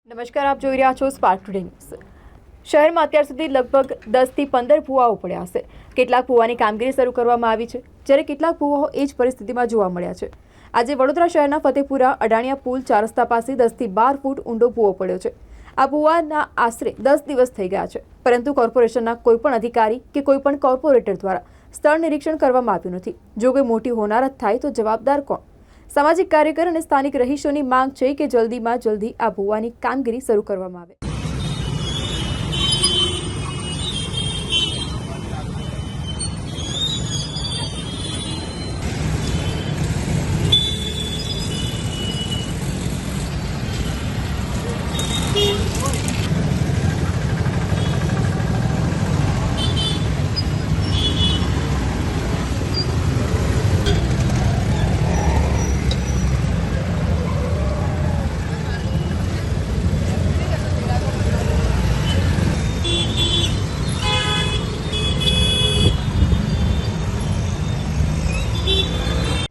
નમસ્કાર, આપ જોઈ રહ્યા છો સ્પાર્ક ટુડે ન્યૂઝ। શહેરમાં અત્યાર સુધી લગભગ 10 થી 15 ભૂવાઓ પડ્યા હશે। કેટલાક ભૂવાની કામગીરી શરૂ કરવામાં આવી છે, જ્યારે કેટલાક ભૂવાઓ એ જ પરિસ્થિતિમાં જોવા મળ્યા છે। આજે વડોદરા શહેરના ફતેપુરા અડાણિયા પુલ 4 રસ્તા પાસે 10 થી 12 ફૂટ ઊંડો ભૂવો પડ્યો છે। આ ભૂવાના આશરે 10 દિવસ થઈ ગયા છે, પરંતુ કોર્પોરેશનના કોઈપણ અધિકારી કે કોઈપણ કોર્પોરેટર દ્વારા સ્થળ નિરીક્ષણ કરવામાં આવ્યું નથી। જો કોઈ મોટી હોનારત થાય તો જવાબદાર કોણ? સામાજિક કાર્યકર અને સ્થાનિક રહીશોની માંગ છે કે જલ્દીમાં જલ્દી આ ભૂવાની કામગીરી શરૂ કરવામાં આવે।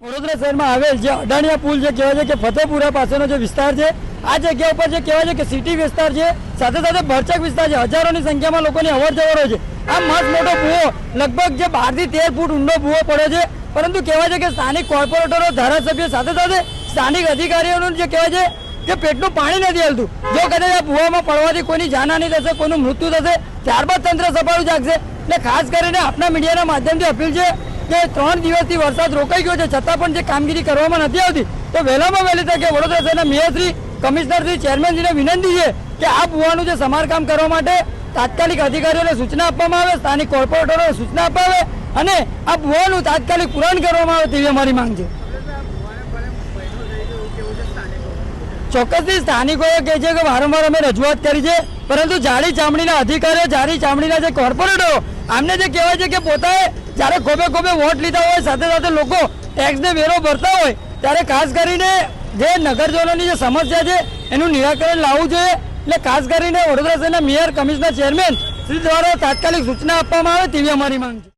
વડોદરા શહેરમાં આવેલ જે અડાણિયા પુલ જે કહેવાય છે કે ફતેપુરા પાસેનો જે વિસ્તાર છે, આ જગ્યા ઉપર જે કહેવાય છે કે સિટી વિસ્તાર છે, સાથે સાથે ભરચક વિસ્તાર છે, હજારોની સંખ્યામાં લોકોની અવર જવર હોય છે। આ મસ્ત મોટો ભૂવો લગભગ જે 12 થી 13 ફૂટ ઊંડો ભૂવો પડ્યો છે, પરંતુ કહેવાય છે કે સ્થાનિક કોર્પોરેટરો, ધારાસભ્યો, સાથે સાથે સ્થાનિક અધિકારીઓનું જે કહેવાય છે કે પેટનું પાણી નથી હલતું। જો કદાચ આ ભૂવામાં પડવાથી કોઈની જાનહાની થશે, કોઈનું મૃત્યુ થશે, ત્યારબાદ તંત્ર સફાળું જાગશે। એટલે ખાસ કરીને આપના મીડિયાના માધ્યમથી અપીલ છે કે 3 દિવસથી વરસાદ રોકાઈ ગયો છે, છતાં પણ જે કામગીરી કરવામાં નથી આવતી, તો વહેલામાં વહેલી તકે વડોદરા શહેરના મેયરશ્રી, કમિશનરશ્રી, ચેરમેનશ્રીને વિનંતી છે કે આ ભૂવાનું જે સમારકામ કરવા માટે તાત્કાલિક અધિકારીઓને સૂચના આપવામાં આવે, સ્થાનિક કોર્પોરેટરોને સૂચના આપવામાં આવે અને આ ભૂવાનું તાત્કાલિક પૂરણ કરવામાં આવે તેવી અમારી માંગ છે। ચોક્કસથી સ્થાનિકોએ કહે છે કે વારંવાર અમે રજૂઆત કરી છે, પરંતુ જાડી ચામડીના અધિકારીઓ, જાડી ચામડીના જે કોર્પોરેટરો, આમને જે કહેવાય છે કે પોતાએ જ્યારે ખોબે ખોબે વોટ લીધા હોય, સાથે સાથે લોકો ટેક્સને વેરો ભરતા હોય, ત્યારે ખાસ કરીને જે નગરજનોની જે સમસ્યા છે એનું નિરાકરણ લાવવું જોઈએ। એટલે ખાસ કરીને વડોદરા શહેરના મેયર, કમિશનર, ચેરમેન શ્રી દ્વારા તાત્કાલિક સૂચના આપવામાં આવે તેવી અમારી માંગ છે।